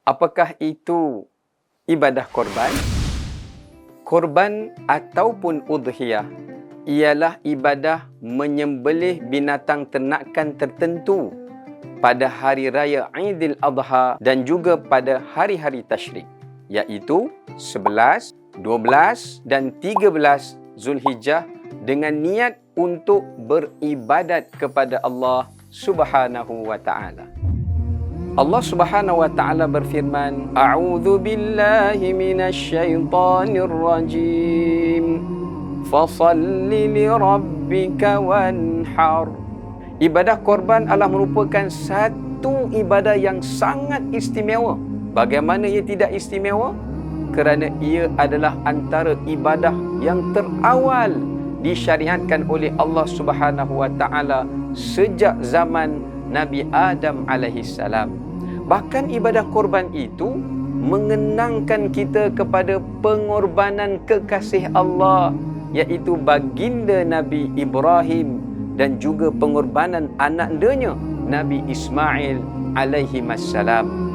Apakah itu ibadah korban? Korban ataupun udhiyah ialah ibadah menyembelih binatang ternakan tertentu pada hari raya Aidil Adha dan juga pada hari-hari tasyrik, iaitu 11, 12 dan 13 Zulhijjah dengan niat untuk beribadat kepada Allah Subhanahu wa taala. Allah Subhanahu wa taala berfirman, A'udzu billahi minasyaitonir rajim. Fasalli li rabbika wanhar. Ibadah korban adalah merupakan satu ibadah yang sangat istimewa. Bagaimana ia tidak istimewa? Kerana ia adalah antara ibadah yang terawal disyariatkan oleh Allah Subhanahu wa taala sejak zaman Nabi Adam alaihissalam. Bahkan ibadah korban itu mengenangkan kita kepada pengorbanan kekasih Allah, iaitu baginda Nabi Ibrahim dan juga pengorbanan anaknya Nabi Ismail alaihi wassalam.